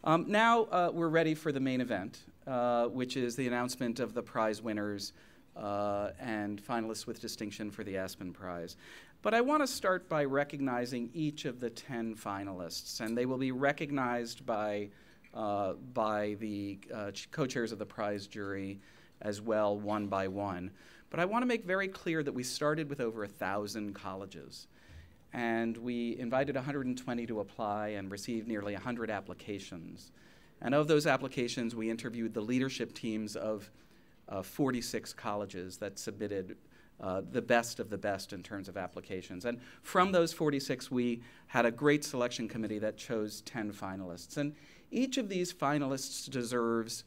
Now we're ready for the main event, which is the announcement of the prize winners and finalists with distinction for the Aspen Prize. But I want to start by recognizing each of the 10 finalists, and they will be recognized by the co-chairs of the prize jury as well, one by one. But I want to make very clear that we started with over 1,000 colleges. And we invited 120 to apply and received nearly 100 applications. And of those applications, we interviewed the leadership teams of 46 colleges that submitted the best of the best in terms of applications. And from those 46, we had a great selection committee that chose 10 finalists. And each of these finalists deserves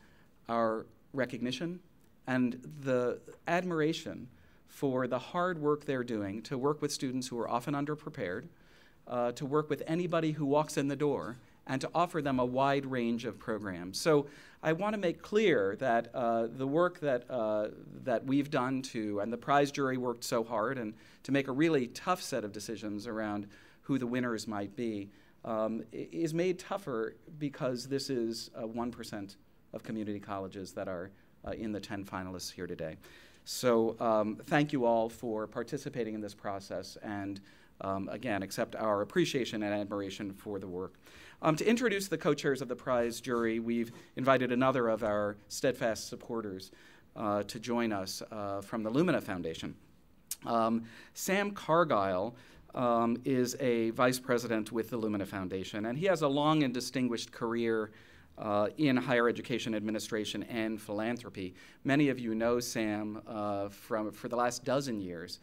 our recognition and the admiration for the hard work they're doing to work with students who are often underprepared, to work with anybody who walks in the door, and to offer them a wide range of programs. So I want to make clear that the work that we've done and the prize jury worked so hard and to make a really tough set of decisions around who the winners might be is made tougher because this is 1% of community colleges that are in the 10 finalists here today. So thank you all for participating in this process and again, accept our appreciation and admiration for the work. To introduce the co-chairs of the prize jury, we've invited another of our steadfast supporters to join us from the Lumina Foundation. Sam Cargile is a vice president with the Lumina Foundation, and he has a long and distinguished career in higher education administration and philanthropy. Many of you know Sam for the last dozen years.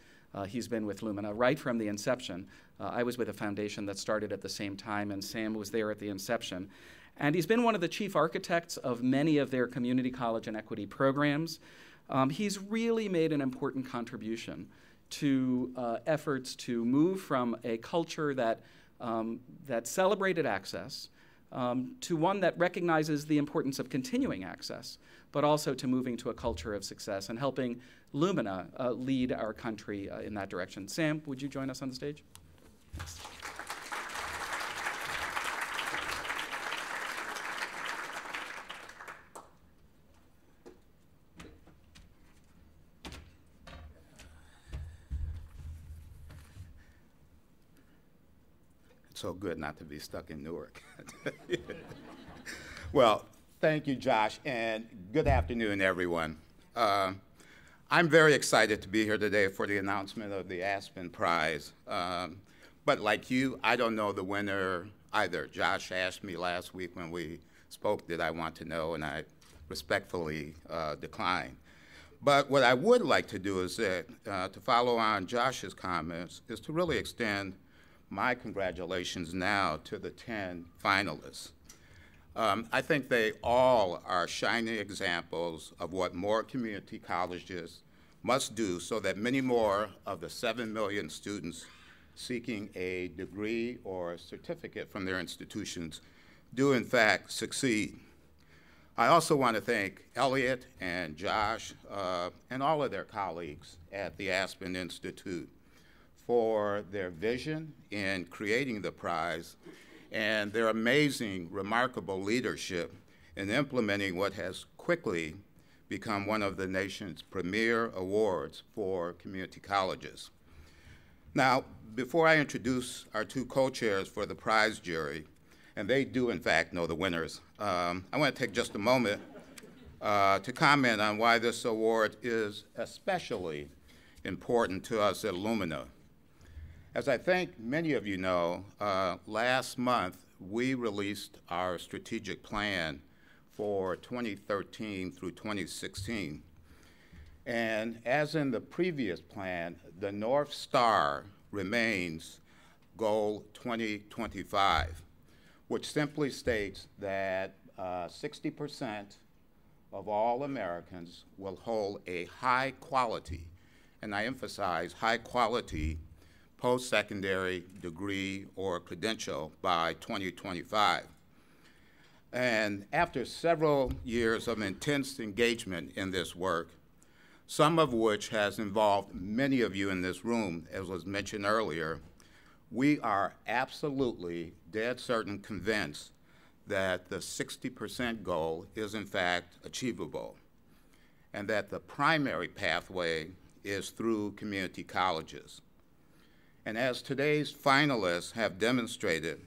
He's been with Lumina right from the inception. I was with a foundation that started at the same time, and Sam was there at the inception. And he's been one of the chief architects of many of their community college and equity programs. He's really made an important contribution to efforts to move from a culture that celebrated access to one that recognizes the importance of continuing access, but also to moving to a culture of success and helping Lumina lead our country in that direction. Sam, would you join us on the stage? Yes. It's so good not to be stuck in Newark. Well, thank you, Josh, and good afternoon, everyone. I'm very excited to be here today for the announcement of the Aspen Prize. But like you, I don't know the winner either. Josh asked me last week when we spoke, did I want to know, and I respectfully declined. But what I would like to do is to follow on Josh's comments, is to really extend my congratulations now to the 10 finalists. I think they all are shining examples of what more community colleges must do so that many more of the 7 million students seeking a degree or a certificate from their institutions do in fact succeed. I also want to thank Elliot and Josh and all of their colleagues at the Aspen Institute for their vision in creating the prize and their amazing, remarkable leadership in implementing what has quickly become one of the nation's premier awards for community colleges. Now, before I introduce our two co-chairs for the prize jury, and they do in fact know the winners, I want to take just a moment to comment on why this award is especially important to us at Lumina. As I think many of you know, last month we released our strategic plan for 2013 through 2016. And as in the previous plan, the North Star remains Goal 2025, which simply states that 60% of all Americans will hold a high quality, and I emphasize high quality, post-secondary degree or credential by 2025. And after several years of intense engagement in this work, some of which has involved many of you in this room, as was mentioned earlier, we are absolutely dead certain convinced that the 60% goal is in fact achievable, and that the primary pathway is through community colleges. And as today's finalists have demonstrated,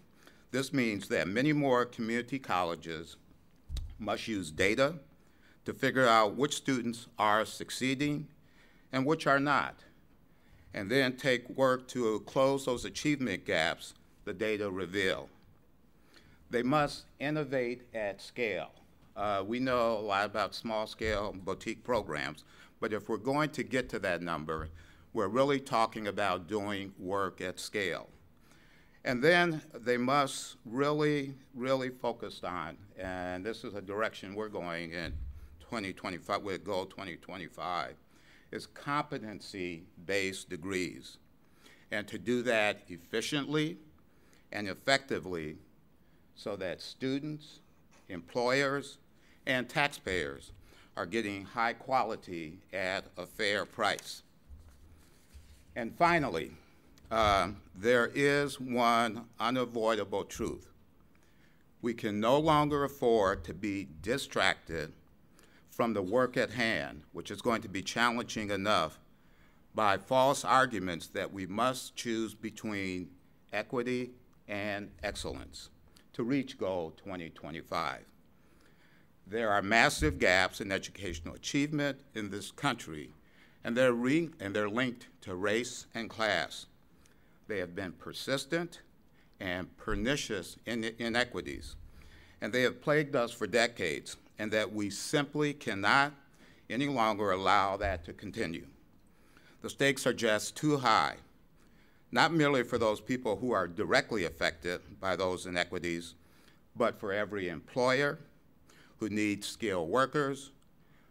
this means that many more community colleges must use data to figure out which students are succeeding and which are not, and then take work to close those achievement gaps the data reveal. They must innovate at scale. We know a lot about small-scale boutique programs, but if we're going to get to that number, we're really talking about doing work at scale. And then they must really focus on, and this is a direction we're going in 2025 with Goal 2025, is competency-based degrees. And to do that efficiently and effectively so that students, employers, and taxpayers are getting high quality at a fair price. And finally, there is one unavoidable truth. We can no longer afford to be distracted from the work at hand, which is going to be challenging enough, by false arguments that we must choose between equity and excellence to reach Goal 2025. There are massive gaps in educational achievement in this country, and they're linked to race and class. They have been persistent and pernicious inequities, and they have plagued us for decades, and that we simply cannot any longer allow that to continue. The stakes are just too high, not merely for those people who are directly affected by those inequities, but for every employer who needs skilled workers,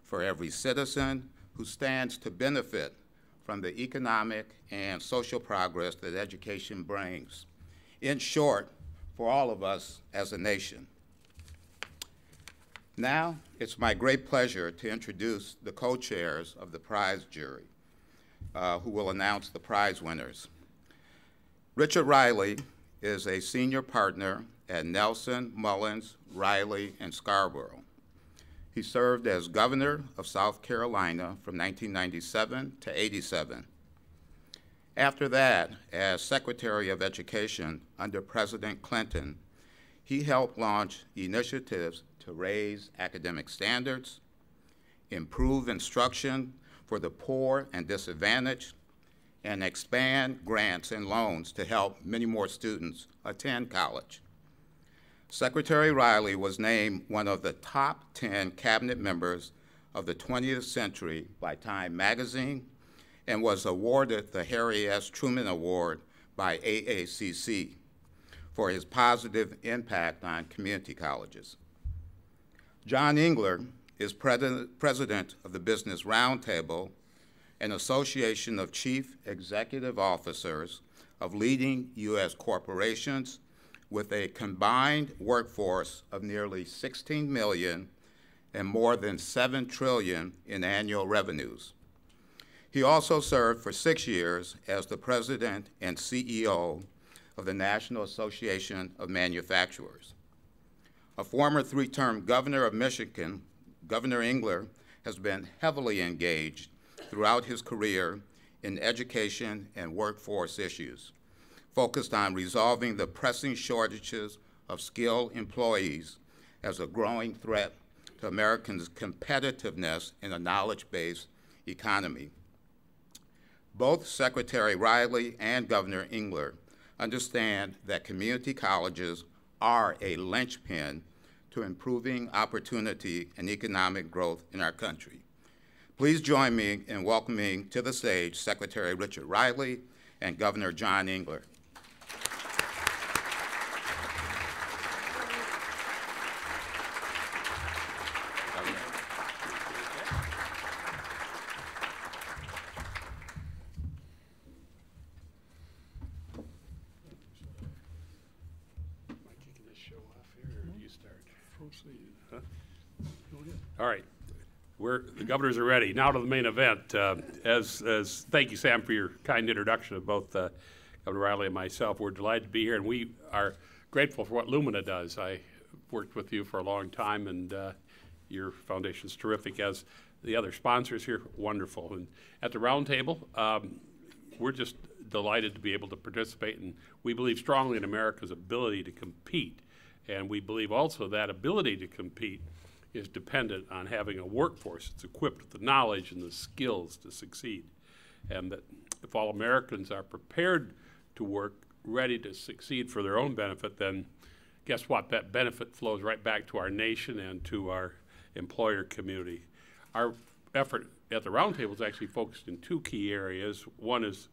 for every citizen who stands to benefit from the economic and social progress that education brings. In short, for all of us as a nation. Now, it's my great pleasure to introduce the co-chairs of the prize jury, who will announce the prize winners. Richard Riley is a senior partner at Nelson, Mullins, Riley, and Scarborough. He served as governor of South Carolina from 1997 to 87. After that, as Secretary of Education under President Clinton, he helped launch initiatives to raise academic standards, improve instruction for the poor and disadvantaged, and expand grants and loans to help many more students attend college. Secretary Riley was named one of the top 10 cabinet members of the 20th century by Time magazine and was awarded the Harry S. Truman Award by AACC for his positive impact on community colleges. John Engler is president of the Business Roundtable, an association of chief executive officers of leading U.S. corporations with a combined workforce of nearly 16 million and more than 7 trillion in annual revenues. He also served for 6 years as the president and CEO of the National Association of Manufacturers. A former 3-term governor of Michigan, Governor Engler has been heavily engaged throughout his career in education and workforce issues, focused on resolving the pressing shortages of skilled employees as a growing threat to Americans' competitiveness in a knowledge-based economy. Both Secretary Riley and Governor Engler understand that community colleges are a linchpin to improving opportunity and economic growth in our country. Please join me in welcoming to the stage Secretary Richard Riley and Governor John Engler. All right, the governors are ready. Now to the main event. Thank you, Sam, for your kind introduction of both Governor Riley and myself. We're delighted to be here, and we are grateful for what Lumina does. I worked with you for a long time, and your foundation's terrific, as the other sponsors here, wonderful. And at the roundtable, we're just delighted to be able to participate, and we believe strongly in America's ability to compete. And we believe also that ability to compete is dependent on having a workforce that's equipped with the knowledge and the skills to succeed. And that if all Americans are prepared to work, ready to succeed for their own benefit, then guess what? That benefit flows right back to our nation and to our employer community. Our effort at the roundtable is actually focused in two key areas. One is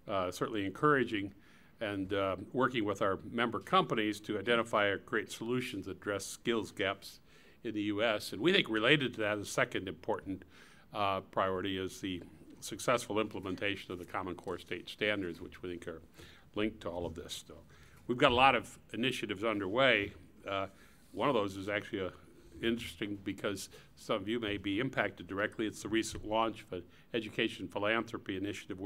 certainly encouraging and working with our member companies to identify or create solutions that address skills gaps in the U.S. And we think related to that, a second important priority is the successful implementation of the Common Core state standards, which we think are linked to all of this. So we've got a lot of initiatives underway. One of those is actually interesting because some of you may be impacted directly. It's the recent launch of an education philanthropy initiative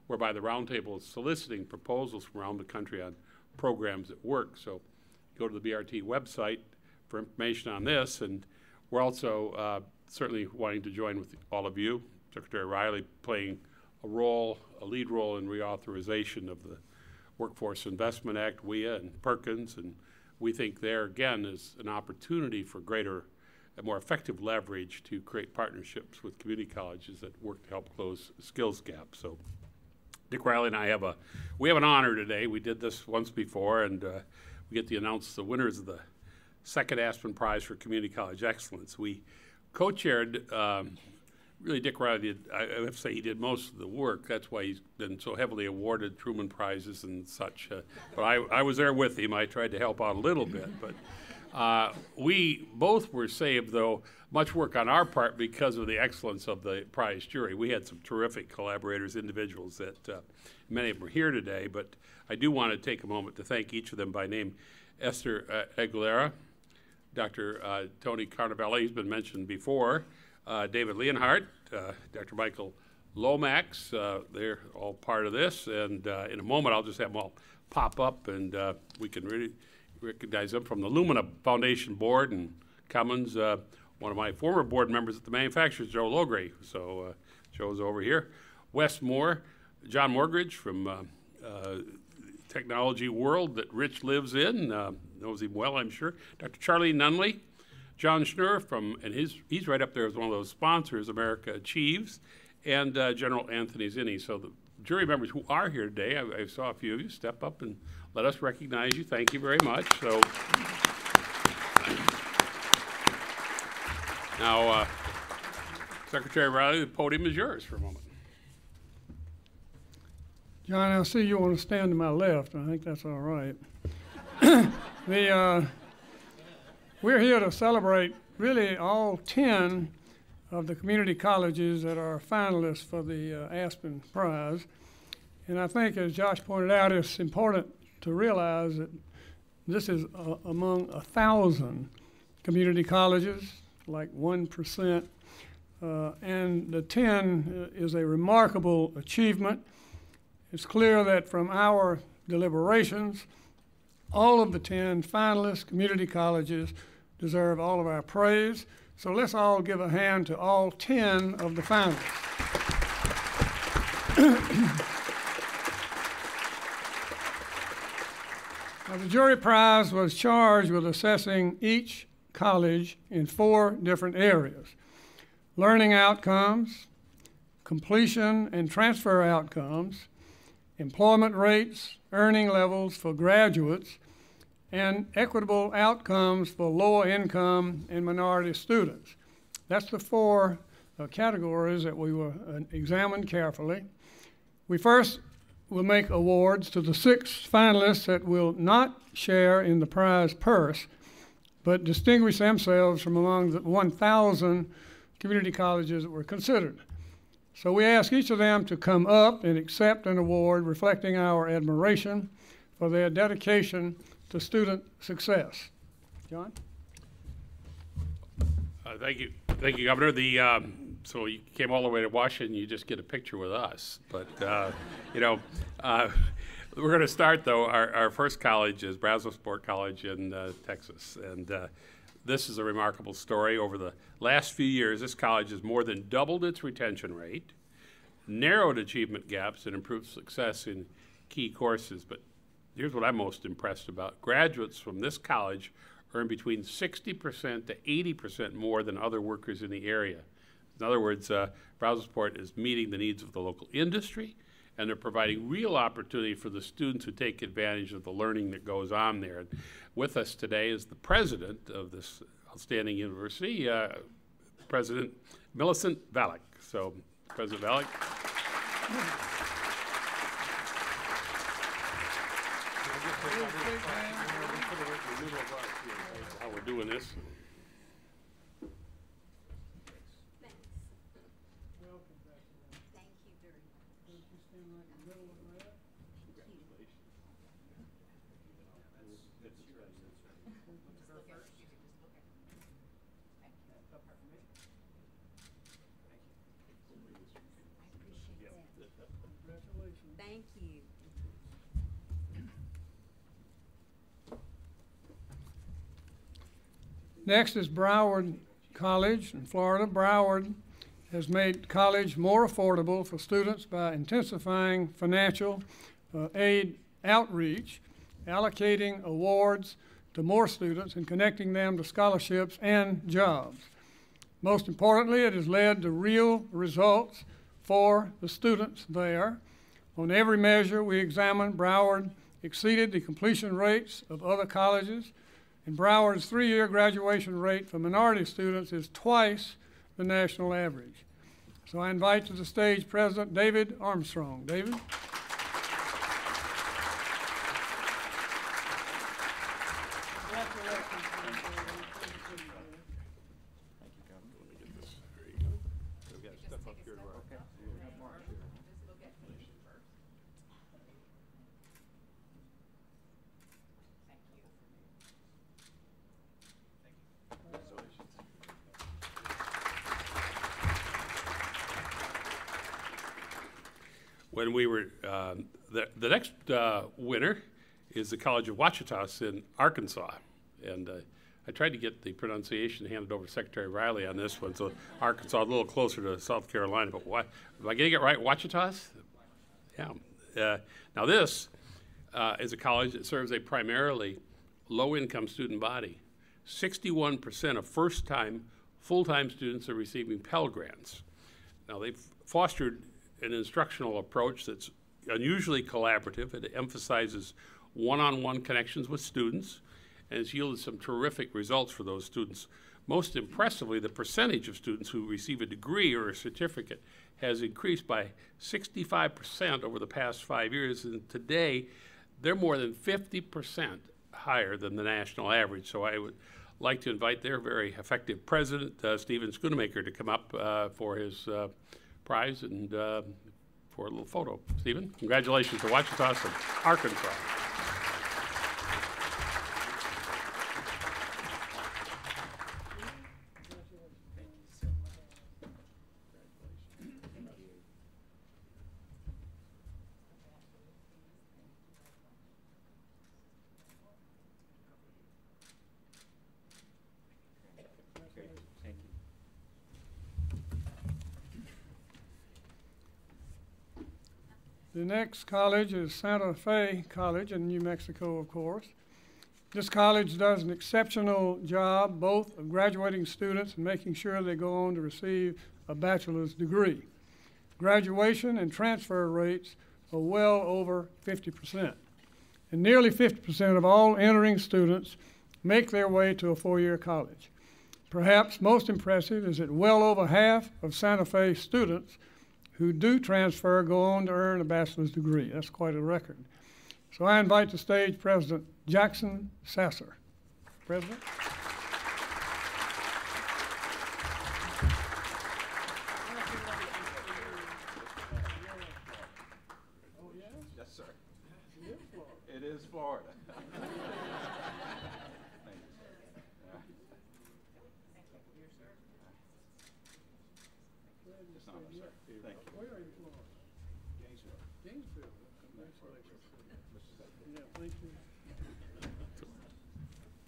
whereby the roundtable is soliciting proposals from around the country on programs that work. So go to the BRT website for information on this, and we're also certainly wanting to join with all of you, Secretary Riley playing a lead role in reauthorization of the Workforce Investment Act, WIA, and Perkins, and we think there again is an opportunity for greater and more effective leverage to create partnerships with community colleges that work to help close skills gaps. So Dick Riley and I have an honor today. We did this once before, and we get to announce the winners of the second Aspen Prize for Community College Excellence. We co-chaired, really Dick Riley I have to say he did most of the work. That's why he's been so heavily awarded Truman Prizes and such. But I was there with him. I tried to help out a little bit. But we both were saved, though, much work on our part because of the excellence of the prize jury. We had some terrific collaborators, individuals that many of them are here today. But I do want to take a moment to thank each of them by name. Esther Aguilera, Dr. Tony Carnavelli, who's been mentioned before, David Leonhardt, Dr. Michael Lomax, they're all part of this, and in a moment I'll just have them all pop up, and we can really recognize them from the Lumina Foundation board, and Cummins, one of my former board members at the manufacturers, Joe Logray, so Joe's over here. Wes Moore, John Morgridge from technology world that Rich lives in, knows him well, I'm sure. Dr. Charlie Nunley, John Schnur and he's right up there as one of those sponsors, America Achieves, and General Anthony Zinni. So the jury members who are here today, I saw a few of you step up and let us recognize you. Thank you very much. So now, Secretary Riley, the podium is yours for a moment. John, I see you want to stand to my left. I think that's all right. We're here to celebrate really all 10 of the community colleges that are finalists for the Aspen Prize. And I think, as Josh pointed out, it's important to realize that this is among 1,000 community colleges, like 1%. And the 10 is a remarkable achievement. It's clear that from our deliberations, all of the 10 finalist community colleges deserve all of our praise. So let's all give a hand to all 10 of the finalists. Now, the jury prize was charged with assessing each college in 4 different areas: learning outcomes, completion and transfer outcomes, employment rates, earning levels for graduates, and equitable outcomes for lower income and minority students. That's the 4 categories that we will examine carefully. We first will make awards to the 6 finalists that will not share in the prize purse, but distinguish themselves from among the 1,000 community colleges that were considered. So we ask each of them to come up and accept an award reflecting our admiration for their dedication to student success. John? Thank you, Governor. So you came all the way to Washington. You just get a picture with us, but We're going to start, though. Our first college is Brazosport College in Texas. And this is a remarkable story. Over the last few years, this college has more than doubled its retention rate, narrowed achievement gaps, and improved success in key courses. But here's what I'm most impressed about. Graduates from this college earn between 60% to 80% more than other workers in the area. In other words, Brazosport is meeting the needs of the local industry, and they're providing real opportunity for the students who take advantage of the learning that goes on there. And with us today is the president of this outstanding university, President Millicent Valek. So, President Valek. How we're doing this. Thank you. Next is Broward College in Florida. Broward has made college more affordable for students by intensifying financial aid outreach, allocating awards to more students, and connecting them to scholarships and jobs. Most importantly, it has led to real results for the students there. On every measure we examined, Broward exceeded the completion rates of other colleges, and Broward's 3-year graduation rate for minority students is twice the national average. So I invite to the stage President David Armstrong. David? When we were, the next winner is the College of Ouachitas in Arkansas. And I tried to get the pronunciation handed over to Secretary Riley on this one, so Arkansas a little closer to South Carolina. But what, am I getting it right, Ouachitas? Yeah. Now this is a college that serves a primarily low-income student body. 61% of first-time, full-time students are receiving Pell Grants. Now they've fostered an instructional approach that's unusually collaborative. It emphasizes one-on-one connections with students, and it's yielded some terrific results for those students. Most impressively, the percentage of students who receive a degree or a certificate has increased by 65% over the past 5 years, and today they're more than 50% higher than the national average. So I would like to invite their very effective president, Stephen Schoonemaker, to come up for his prize and for a little photo. Stephen, congratulations to Ouachitas and Arkansas. The next college is Santa Fe College in New Mexico, of course. This college does an exceptional job both of graduating students and making sure they go on to receive a bachelor's degree. Graduation and transfer rates are well over 50%. And nearly 50% of all entering students make their way to a 4-year college. Perhaps most impressive is that well over half of Santa Fe students who do transfer go on to earn a bachelor's degree. That's quite a record. So I invite to stage President Jackson Sasser. President. Yes, sir. It is Florida. Where are you from? Gainesville. Gainesville. Congratulations.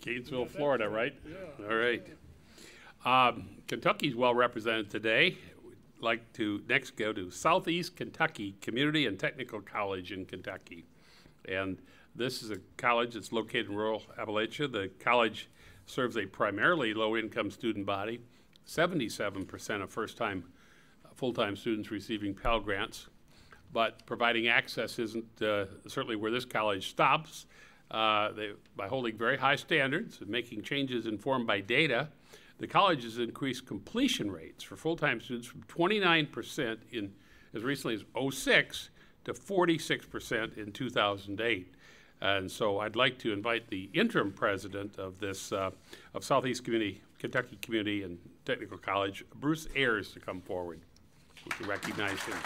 Gainesville, Florida, right? Yeah. All right. Kentucky's well represented today. We'd like to next go to Southeast Kentucky Community and Technical College in Kentucky. And this is a college that's located in rural Appalachia. The college serves a primarily low-income student body, 77% of first-time full-time students receiving Pell Grants. But providing access isn't certainly where this college stops. By holding very high standards and making changes informed by data, the college has increased completion rates for full-time students from 29% in as recently as 2006 to 46% in 2008. And so I'd like to invite the interim president of this of Southeast Kentucky Community and Technical College, Bruce Ayers, to come forward. We can recognize him.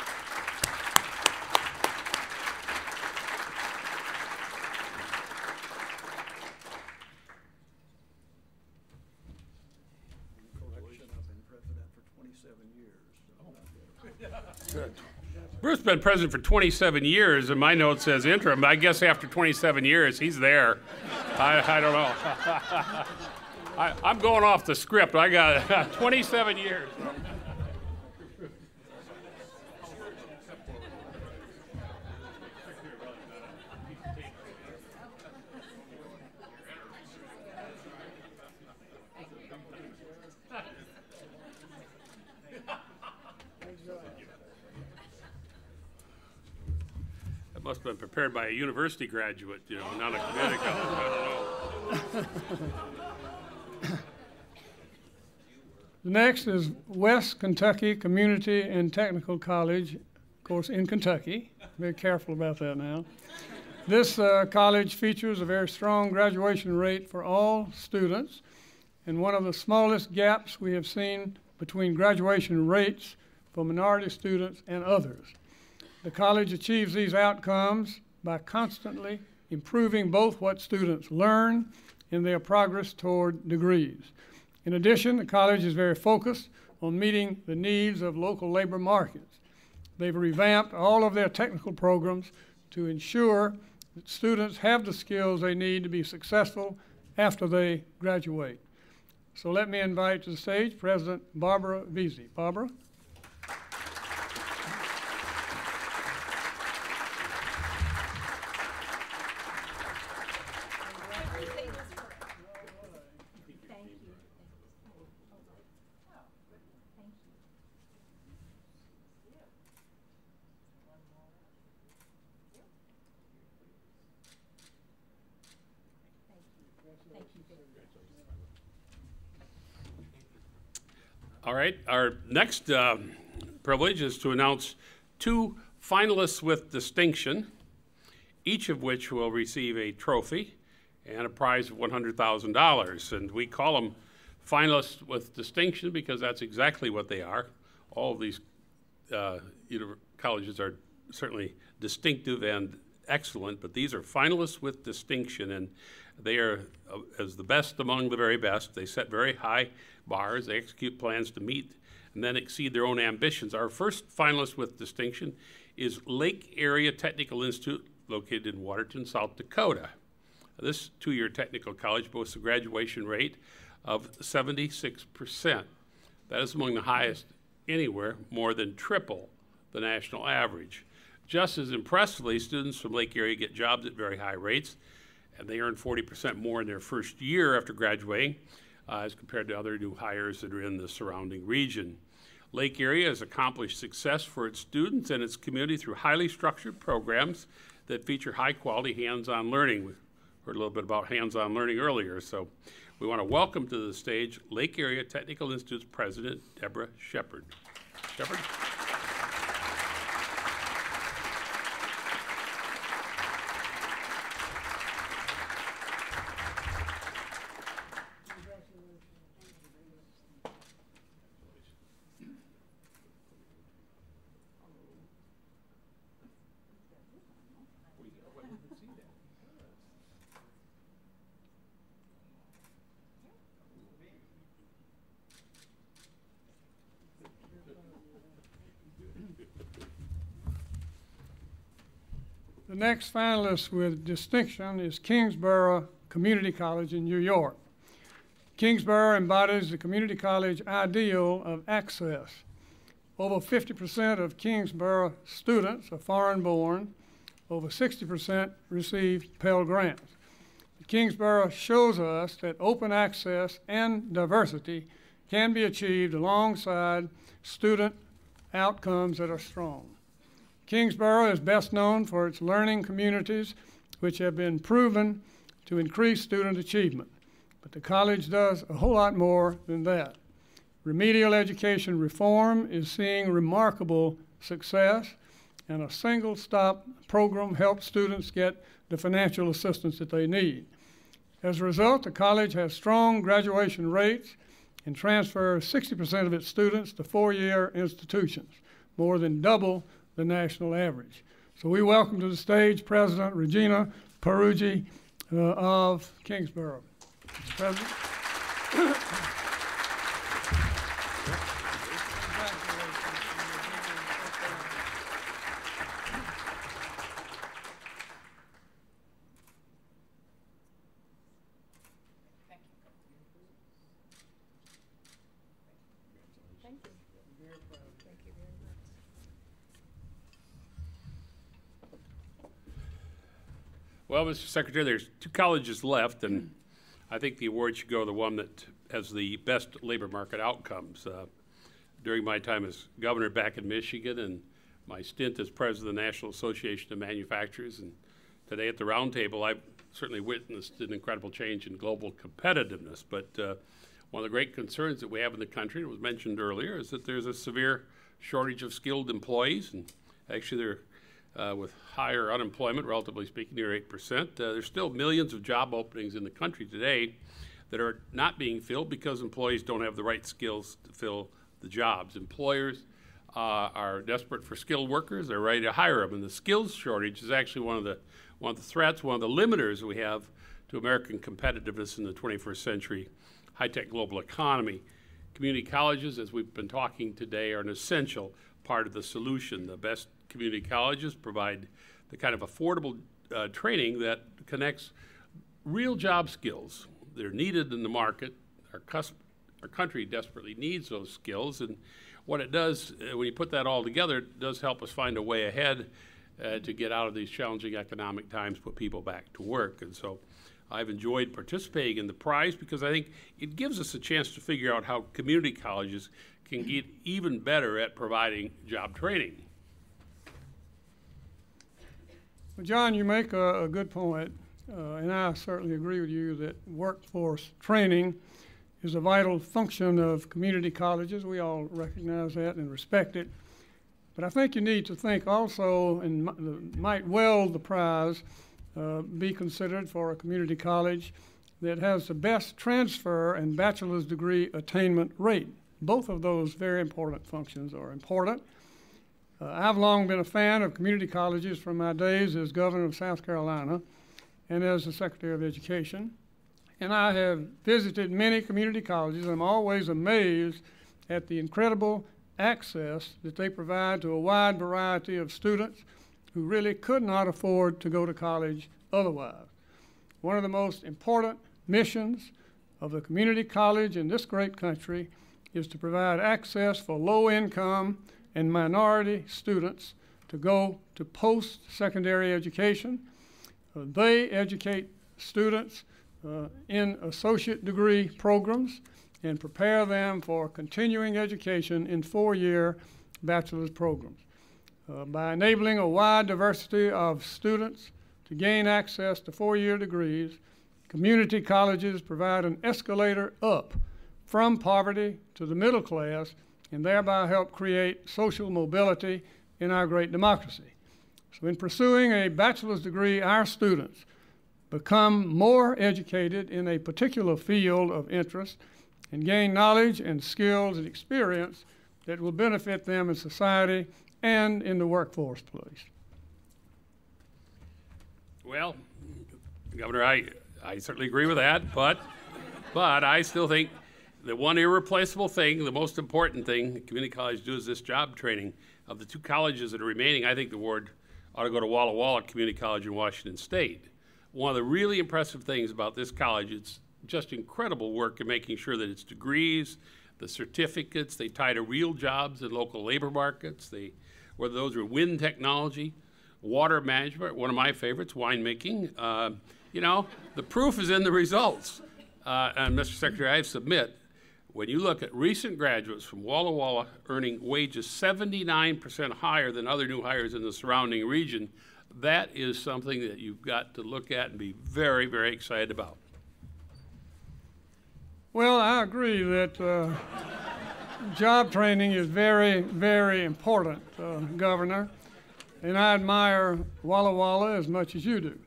Bruce's been president for 27 years, and my note says interim. I guess after 27 years, he's there. I don't know. I'm going off the script. I got 27 years. Must have been prepared by a university graduate, you know, not a community college. I don't know. The next is West Kentucky Community and Technical College, of course, in Kentucky. Very careful about that now. This college features a very strong graduation rate for all students, and one of the smallest gaps we have seen between graduation rates for minority students and others. The college achieves these outcomes by constantly improving both what students learn and their progress toward degrees. In addition, the college is very focused on meeting the needs of local labor markets. They've revamped all of their technical programs to ensure that students have the skills they need to be successful after they graduate. So let me invite to the stage President Barbara Veazey. Barbara? All right, our next privilege is to announce two finalists with distinction, each of which will receive a trophy and a prize of $100,000. And we call them finalists with distinction because that's exactly what they are. All of these colleges are certainly distinctive and excellent, but these are finalists with distinction, and they are as the best among the very best. They set very high bars. They execute plans to meet and then exceed their own ambitions. Our first finalist with distinction is Lake Area Technical Institute, located in Waterton, South Dakota. This two-year technical college boasts a graduation rate of 76%. That is among the highest anywhere, more than triple the national average. Just as impressively, students from Lake Area get jobs at very high rates, and they earn 40% more in their first year after graduating as compared to other new hires that are in the surrounding region. Lake Area has accomplished success for its students and its community through highly structured programs that feature high-quality hands-on learning. We heard a little bit about hands-on learning earlier, so we want to welcome to the stage Lake Area Technical Institute's President, Deborah Shepard. Shepard? next finalist with distinction is Kingsborough Community College in New York. Kingsborough embodies the community college ideal of access. Over 50% of Kingsborough students are foreign-born. Over 60% receive Pell Grants. Kingsborough shows us that open access and diversity can be achieved alongside student outcomes that are strong. Kingsborough is best known for its learning communities, which have been proven to increase student achievement. But the college does a whole lot more than that. Remedial education reform is seeing remarkable success, and a single-stop program helps students get the financial assistance that they need. As a result, the college has strong graduation rates and transfers 60% of its students to four-year institutions, more than double the national average. So we welcome to the stage President Regina Peruggi of Kingsborough. Mr. President. Well, Mr. Secretary, there's two colleges left, and I think the award should go to the one that has the best labor market outcomes. During my time as governor back in Michigan and my stint as president of the National Association of Manufacturers, and today at the roundtable, I've certainly witnessed an incredible change in global competitiveness. But one of the great concerns that we have in the country, it was mentioned earlier, is that there's a severe shortage of skilled employees, and actually they're with higher unemployment, relatively speaking, near 8%. There's still millions of job openings in the country today that are not being filled because employees don't have the right skills to fill the jobs. Employers are desperate for skilled workers. They're ready to hire them, and the skills shortage is actually one of the threats, one of the limiters we have to American competitiveness in the 21st century high-tech global economy. Community colleges, as we've been talking today, are an essential part of the solution. The best community colleges provide the kind of affordable training that connects real job skills that are needed in the market. Our country desperately needs those skills, and what it does, when you put that all together, it does help us find a way ahead to get out of these challenging economic times, put people back to work. And so I've enjoyed participating in the prize because I think it gives us a chance to figure out how community colleges can get even better at providing job training. Well, John, you make a good point, and I certainly agree with you that workforce training is a vital function of community colleges. We all recognize that and respect it. But I think you need to think also, and might well the prize be considered for a community college that has the best transfer and bachelor's degree attainment rate. Both of those very important functions are important. I've long been a fan of community colleges from my days as governor of South Carolina and as the Secretary of Education. And I have visited many community colleges, and I'm always amazed at the incredible access that they provide to a wide variety of students who really could not afford to go to college otherwise. One of the most important missions of the community college in this great country is to provide access for low-income and minority students to go to post-secondary education. They educate students in associate degree programs and prepare them for continuing education in four-year bachelor's programs. By enabling a wide diversity of students to gain access to four-year degrees, community colleges provide an escalator up from poverty to the middle class and thereby help create social mobility in our great democracy. So in pursuing a bachelor's degree, our students become more educated in a particular field of interest and gain knowledge and skills and experience that will benefit them in society and in the workforce place. Well, Governor, I certainly agree with that, but I still think the one irreplaceable thing, the most important thing community college do is this job training. Of the two colleges that are remaining, I think the award ought to go to Walla Community College in Washington State. One of the really impressive things about this college, it's just incredible work in making sure that its degrees, the certificates, they tie to real jobs in local labor markets, whether those are wind technology, water management, one of my favorites, winemaking. You know, the proof is in the results. And Mr. Secretary, I submit, when you look at recent graduates from Walla earning wages 79% higher than other new hires in the surrounding region, that is something that you've got to look at and be very, very excited about. Well, I agree that job training is very, very important, Governor, and I admire Walla as much as you do.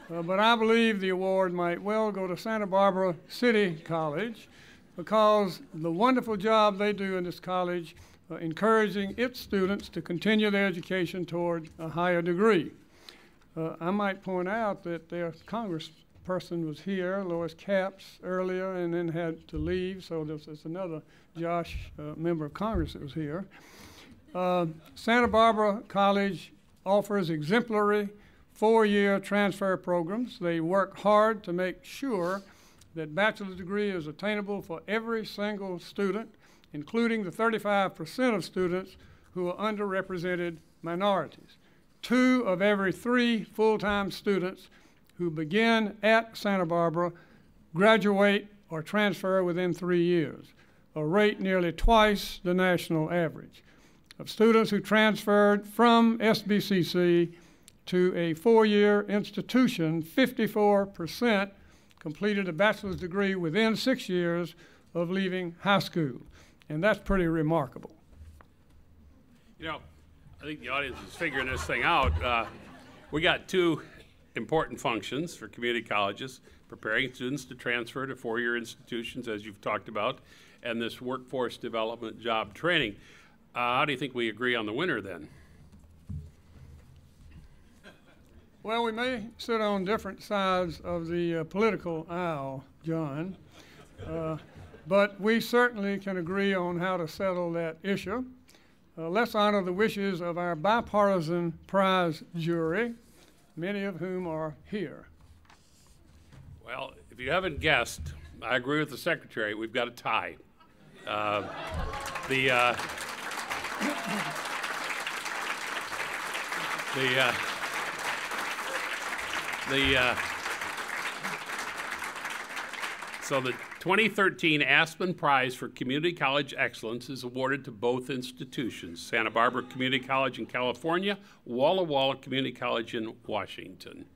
But I believe the award might well go to Santa Barbara City College because the wonderful job they do in this college encouraging its students to continue their education toward a higher degree. I might point out that their congressperson was here, Lois Capps, earlier and then had to leave, so there's another Josh, member of Congress that was here. Santa Barbara College offers exemplary 4-year transfer programs. They work hard to make sure that bachelor's degree is attainable for every single student, including the 35% of students who are underrepresented minorities. 2 of every 3 full-time students who begin at Santa Barbara graduate or transfer within 3 years, a rate nearly twice the national average. Of students who transferred from SBCC to a 4-year institution, 54% completed a bachelor's degree within 6 years of leaving high school. And that's pretty remarkable. You know, I think the audience is figuring this thing out. We got 2 important functions for community colleges, preparing students to transfer to 4-year institutions, as you've talked about, and this workforce development job training. How do you think we agree on the winner then? Well, we may sit on different sides of the political aisle, John, but we certainly can agree on how to settle that issue. Let's honor the wishes of our bipartisan prize jury, many of whom are here. Well, if you haven't guessed, I agree with the Secretary, we've got a tie. So the 2013 Aspen Prize for Community College Excellence is awarded to both institutions, Santa Barbara Community College in California, Walla Community College in Washington.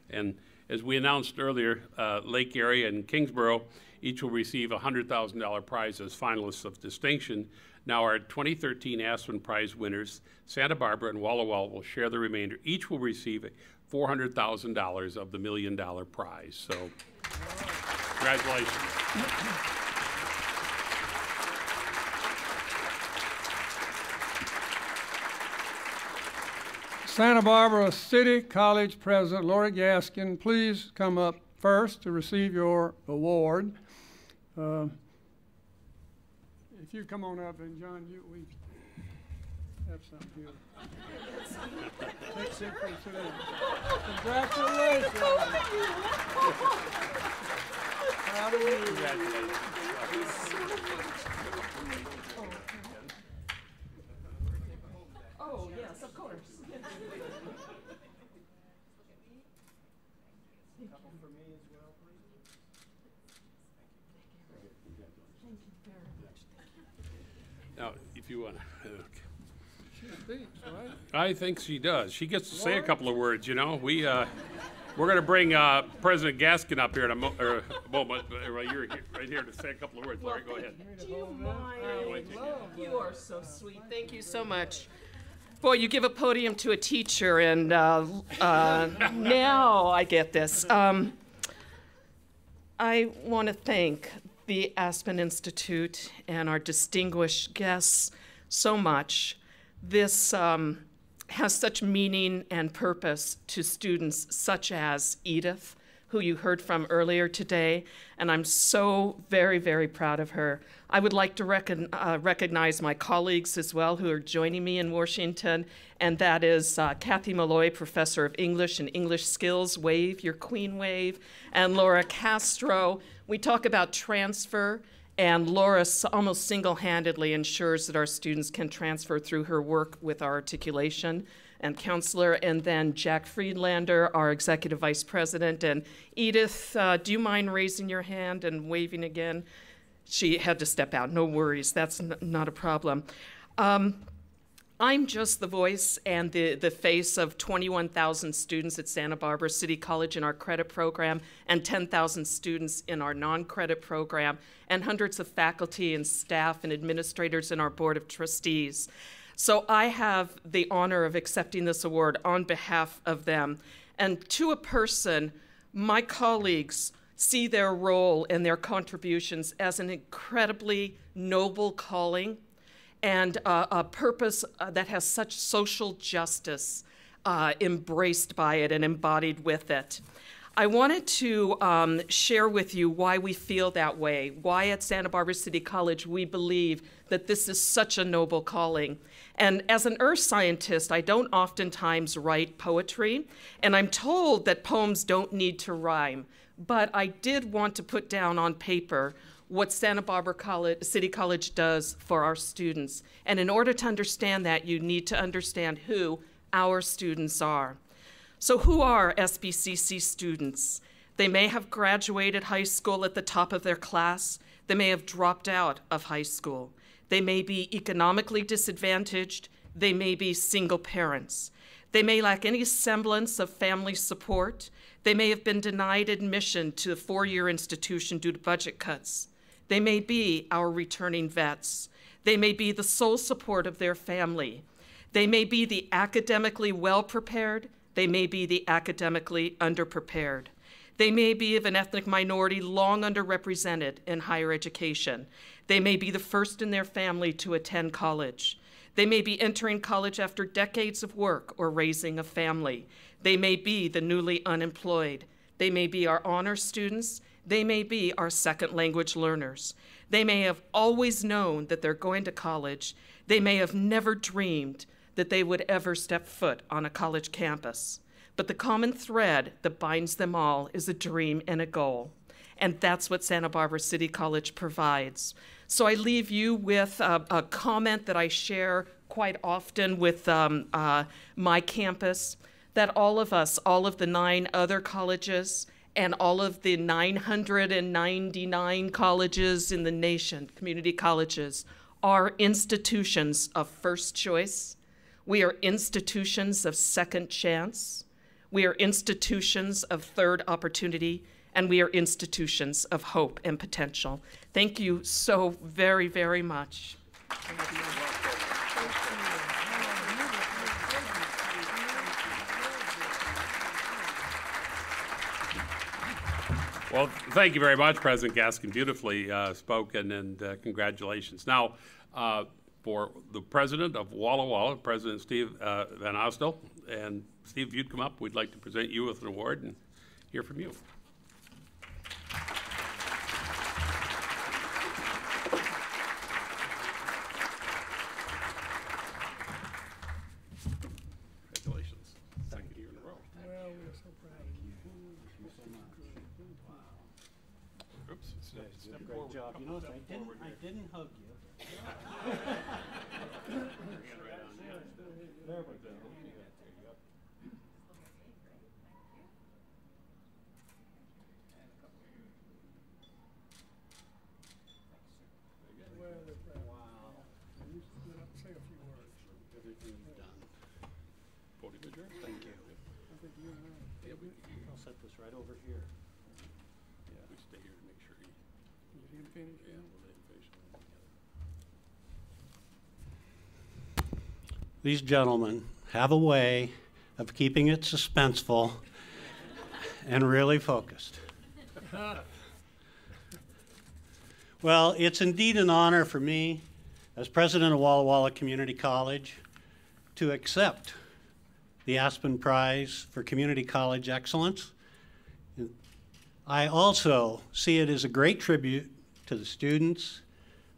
And as we announced earlier, Lake Area and Kingsborough each will receive a $100,000 prize as finalists of distinction. Now our 2013 Aspen Prize winners, Santa Barbara and Walla will share the remainder. Each will receive $400,000 of the $1 million prize. So, congratulations. Santa Barbara City College President Lori Gaskin, please come up first to receive your award. If you come on up, and John, we have something here. Sit down. Congratulations. Proud of you. Oh, yes, of course. Now, if you want to. She speaks, right? I think she does. She gets to say a couple of words, you know. We're going to bring President Gaskin up here in a moment. You're right here to say a couple of words. Larry, go ahead. Do you mind? You are so sweet. Thank you so much. Boy, you give a podium to a teacher, and now I get this. I want to thank the Aspen Institute and our distinguished guests so much. This has such meaning and purpose to students such as Edith, who you heard from earlier today, and I'm so very, very proud of her. I would like to recognize my colleagues as well who are joining me in Washington, and that is Kathy Malloy, Professor of English and English Skills, wave, your queen wave, and Laura Castro. We talk about transfer, and Laura almost single-handedly ensures that our students can transfer through her work with our articulation and counselor, and then Jack Friedlander, our Executive Vice President, and Edith, do you mind raising your hand and waving again? She had to step out, no worries, that's not a problem. I'm just the voice and the face of 21,000 students at Santa Barbara City College in our credit program and 10,000 students in our non-credit program and hundreds of faculty and staff and administrators in our Board of Trustees. So I have the honor of accepting this award on behalf of them. And to a person, my colleagues see their role and their contributions as an incredibly noble calling and a purpose that has such social justice embraced by it and embodied with it. I wanted to share with you why we feel that way, why at Santa Barbara City College we believe that this is such a noble calling. And as an earth scientist, I don't oftentimes write poetry, and I'm told that poems don't need to rhyme, but I did want to put down on paper what Santa Barbara City College does for our students. And in order to understand that, you need to understand who our students are. So who are SBCC students? They may have graduated high school at the top of their class. They may have dropped out of high school. They may be economically disadvantaged. They may be single parents. They may lack any semblance of family support. They may have been denied admission to a four-year institution due to budget cuts. They may be our returning vets. They may be the sole support of their family. They may be the academically well-prepared. They may be the academically underprepared. They may be of an ethnic minority long underrepresented in higher education. They may be the first in their family to attend college. They may be entering college after decades of work or raising a family. They may be the newly unemployed. They may be our honor students. They may be our second language learners. They may have always known that they're going to college. They may have never dreamed that they would ever step foot on a college campus. But the common thread that binds them all is a dream and a goal. And that's what Santa Barbara City College provides. So I leave you with a comment that I share quite often with my campus, that all of us, all of the 9 other colleges, and all of the 999 colleges in the nation, community colleges, are institutions of first choice. We are institutions of second chance. We are institutions of third opportunity, and we are institutions of hope and potential. Thank you so very, very much. Well, thank you very much, President Gaskin. Beautifully spoken, and congratulations. Now, for the president of Walla Walla, President Steve Van Osdel. And Steve, if you'd come up, we'd like to present you with an award and hear from you. Congratulations. Second year in a row. Well, we're so proud of you. Thank you so much. Oops. You guys did a great job. You know, I didn't hug you. There we go. Wow. You stood up and say a few words. Everything's done. Podium adjourned. Thank you. I think you and I. I'll set this right over here. Yeah, we stay here to make sure he, You didn't finish. yeah, we'll let him finish it all together. These gentlemen have a way of keeping it suspenseful and really focused. Well, it's indeed an honor for me, as president of Walla Walla Community College, to accept the Aspen Prize for Community College Excellence I also see it as a great tribute to the students,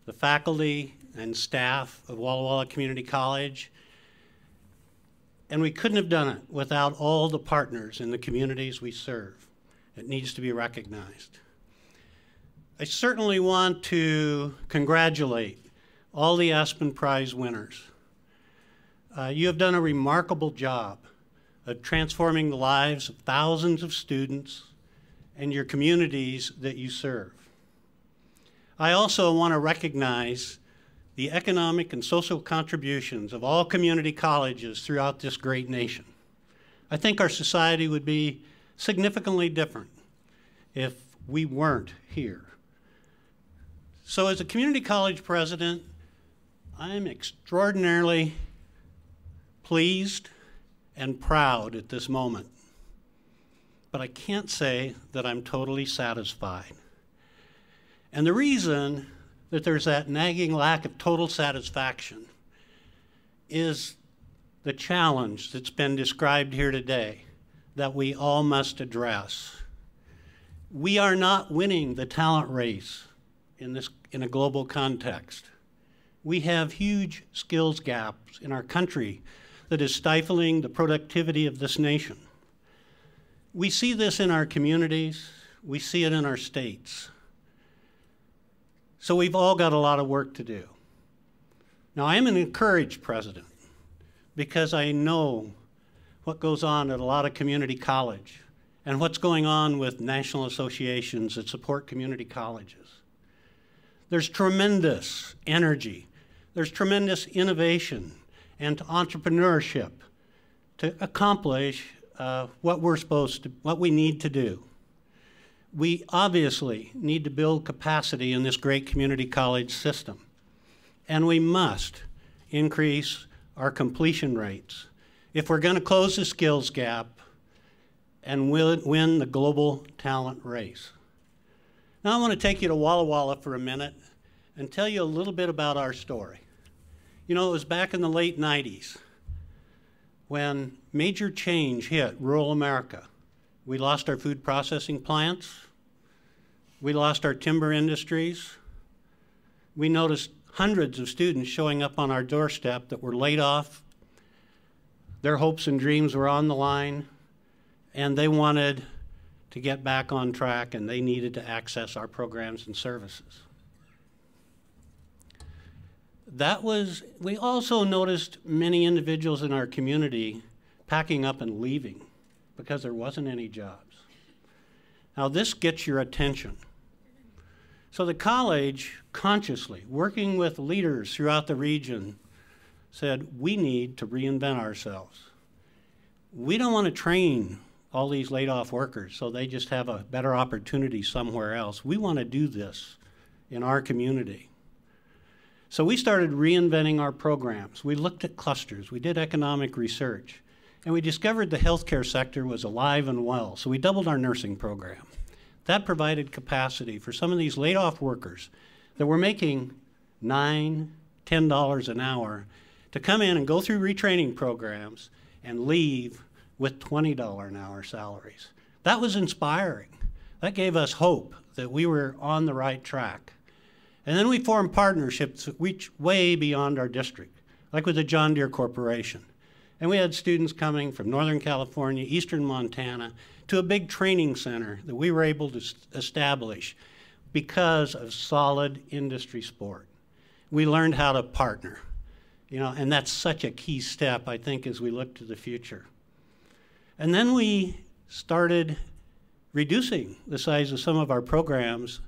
the faculty and staff of Walla Walla Community College. And we couldn't have done it without all the partners in the communities we serve. It needs to be recognized. I certainly want to congratulate all the Aspen Prize winners. You have done a remarkable job of transforming the lives of thousands of students and your communities that you serve. I also want to recognize the economic and social contributions of all community colleges throughout this great nation. I think our society would be significantly different if we weren't here. So as a community college president, I'm extraordinarily pleased and proud at this moment. But I can't say that I'm totally satisfied. And the reason that there's that nagging lack of total satisfaction is the challenge that's been described here today that we all must address. We are not winning the talent race in a global context. We have huge skills gaps in our country that is stifling the productivity of this nation. We see this in our communities, we see it in our states. So we've all got a lot of work to do. Now, I am an encouraged president because I know what goes on at a lot of community college and what's going on with national associations that support community colleges. There's tremendous energy, there's tremendous innovation and entrepreneurship to accomplish what we need to do. We obviously need to build capacity in this great community college system, and we must increase our completion rates if we're going to close the skills gap and win the global talent race. Now I want to take you to Walla Walla for a minute and tell you a little bit about our story. You know, it was back in the late 90s when major change hit rural America. We lost our food processing plants. We lost our timber industries. We noticed hundreds of students showing up on our doorstep that were laid off. Their hopes and dreams were on the line, and they wanted to get back on track, and they needed to access our programs and services. We also noticed many individuals in our community packing up and leaving because there wasn't any jobs. Now this gets your attention. So the college, consciously, working with leaders throughout the region, said, we need to reinvent ourselves. We don't want to train all these laid off workers so they just have a better opportunity somewhere else. We want to do this in our community. So we started reinventing our programs. We looked at clusters, we did economic research, and we discovered the healthcare sector was alive and well, so we doubled our nursing program. That provided capacity for some of these laid off workers that were making $9, $10 an hour to come in and go through retraining programs and leave with $20 an hour salaries. That was inspiring. That gave us hope that we were on the right track. And then we formed partnerships that reach way beyond our district, like with the John Deere Corporation. And we had students coming from Northern California, Eastern Montana, to a big training center that we were able to establish because of solid industry support. We learned how to partner, and that's such a key step, I think, as we look to the future. And then we started reducing the size of some of our programs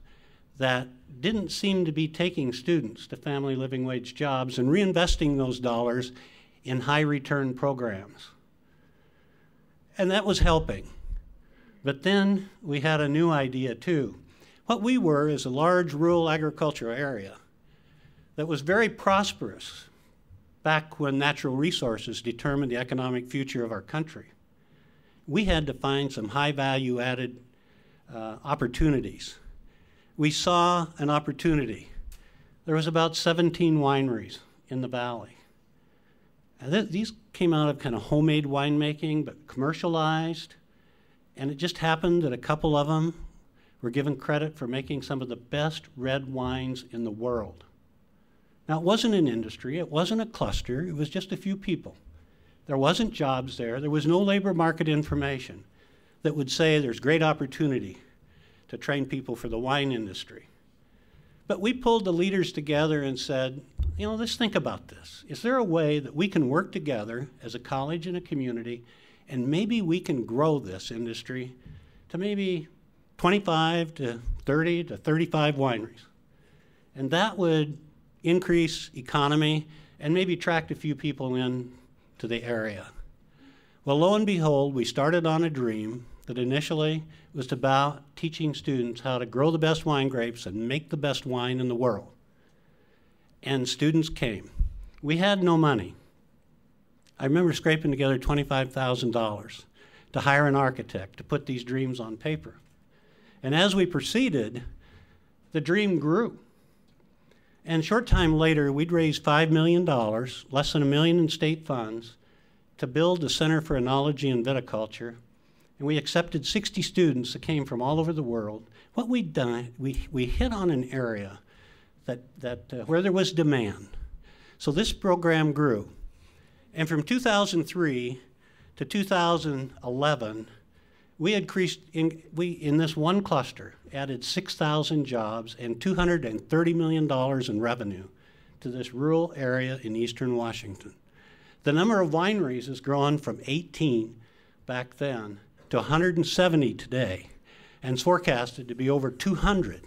that didn't seem to be taking students to family living wage jobs and reinvesting those dollars in high return programs. And that was helping. But then we had a new idea too. What we were is a large rural agricultural area that was very prosperous back when natural resources determined the economic future of our country. We had to find some high value added opportunities. We saw an opportunity. There was about 17 wineries in the valley. And these came out of kind of homemade winemaking, but commercialized. And it just happened that a couple of them were given credit for making some of the best red wines in the world. Now, it wasn't an industry, it wasn't a cluster, it was just a few people. There wasn't jobs there, there was no labor market information that would say there's great opportunity to train people for the wine industry. But we pulled the leaders together and said, you know, let's think about this. Is there a way that we can work together as a college and a community, and maybe we can grow this industry to maybe 25 to 30 to 35 wineries? And that would increase economy and maybe attract a few people in to the area. Well, lo and behold, we started on a dream that initially was about teaching students how to grow the best wine grapes and make the best wine in the world. And students came. We had no money. I remember scraping together $25,000 to hire an architect to put these dreams on paper. And as we proceeded, the dream grew. And a short time later, we'd raised $5 million, less than $1 million in state funds, to build the Center for Enology and Viticulture. And we accepted 60 students that came from all over the world. What we'd done, we hit on an area where there was demand. So this program grew. And from 2003 to 2011, we in this one cluster, added 6,000 jobs and $230 million in revenue to this rural area in eastern Washington. The number of wineries has grown from 18 back then to 170 today, and is forecasted to be over 200.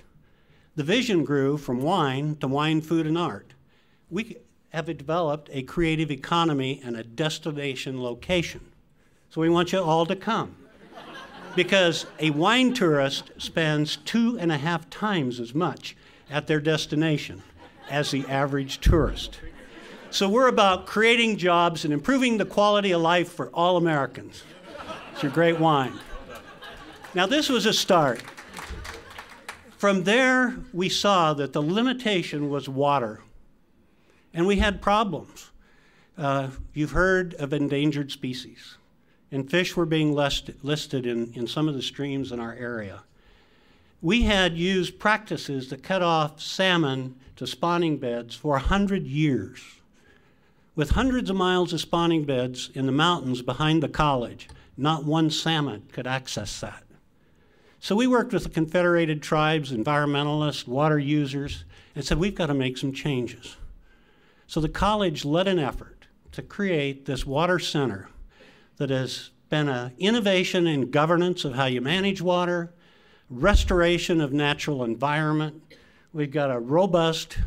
The vision grew from wine to wine, food, and art. We have developed a creative economy and a destination location. So we want you all to come. Because a wine tourist spends 2.5 times as much at their destination as the average tourist. So we're about creating jobs and improving the quality of life for all Americans. It's your great wine. Now, this was a start. From there, we saw that the limitation was water, and we had problems. You've heard of endangered species, and fish were being listed in some of the streams in our area. We had used practices that cut off salmon to spawning beds for 100 years. With hundreds of miles of spawning beds in the mountains behind the college, not one salmon could access that. So we worked with the Confederated Tribes, environmentalists, water users, and said, we've got to make some changes. So the college led an effort to create this water center that has been an innovation in governance of how you manage water, restoration of natural environment. We've got a robust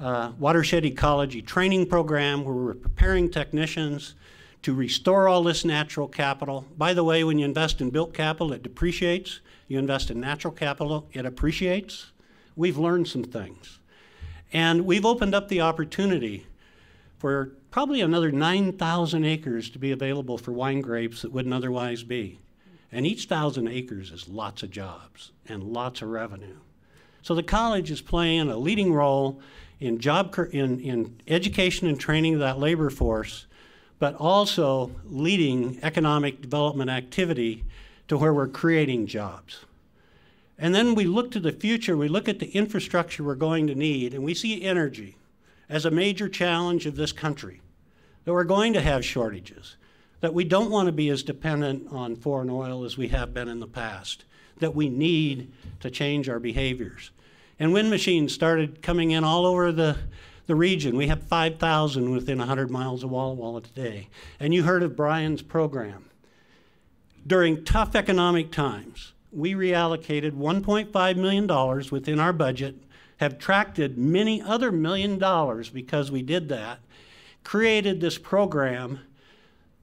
watershed ecology training program where we're preparing technicians to restore all this natural capital. By the way, when you invest in built capital, it depreciates. You invest in natural capital, it appreciates. We've learned some things. And we've opened up the opportunity for probably another 9,000 acres to be available for wine grapes that wouldn't otherwise be. And each 1,000 acres is lots of jobs and lots of revenue. So the college is playing a leading role in education and training of that labor force, but also leading economic development activity to where we're creating jobs. And then we look to the future, we look at the infrastructure we're going to need, and we see energy as a major challenge of this country, that we're going to have shortages, that we don't want to be as dependent on foreign oil as we have been in the past, that we need to change our behaviors. And wind machines started coming in all over the region. We have 5,000 within 100 miles of Walla today. And you heard of Brian's program. During tough economic times, we reallocated $1.5 million within our budget, have attracted many other $1 million because we did that, created this program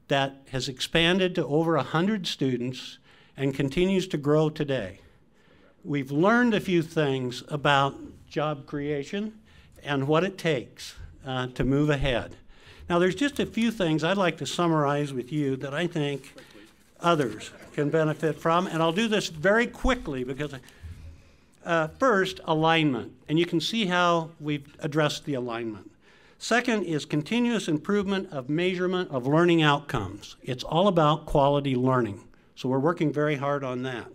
that has expanded to over 100 students and continues to grow today. We've learned a few things about job creation and what it takes to move ahead. Now, there's just a few things I'd like to summarize with you that I think others can benefit from, and I'll do this very quickly because first, alignment, and you can see how we've addressed the alignment. Second is continuous improvement of measurement of learning outcomes. It's all about quality learning, so we're working very hard on that.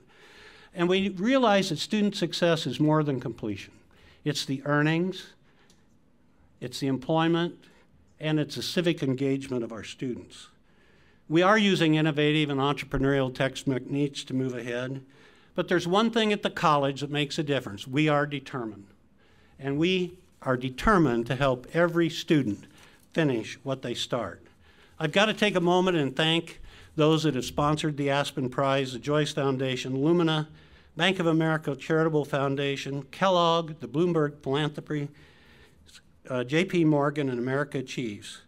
And we realize that student success is more than completion. It's the earnings, it's the employment, and it's the civic engagement of our students. We are using innovative and entrepreneurial techniques to move ahead, but there's one thing at the college that makes a difference. We are determined, and we are determined to help every student finish what they start. I've got to take a moment and thank those that have sponsored the Aspen Prize, the Joyce Foundation, Lumina, Bank of America Charitable Foundation, Kellogg, the Bloomberg Philanthropy, J.P. Morgan, and America Achieves.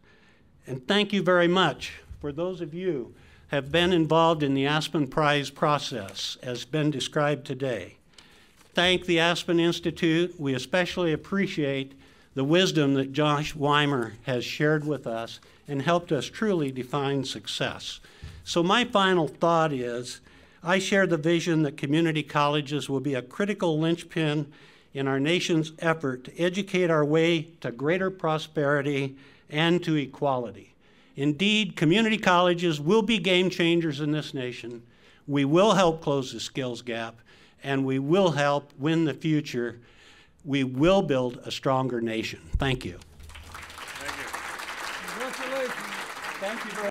And thank you very much for those of you who have been involved in the Aspen Prize process, as been described today. Thank the Aspen Institute. We especially appreciate the wisdom that Josh Weimer has shared with us and helped us truly define success. So my final thought is, I share the vision that community colleges will be a critical linchpin in our nation's effort to educate our way to greater prosperity and to equality. Indeed, community colleges will be game changers in this nation. We will help close the skills gap, and we will help win the future. We will build a stronger nation. Thank you. Congratulations. Thank you very much.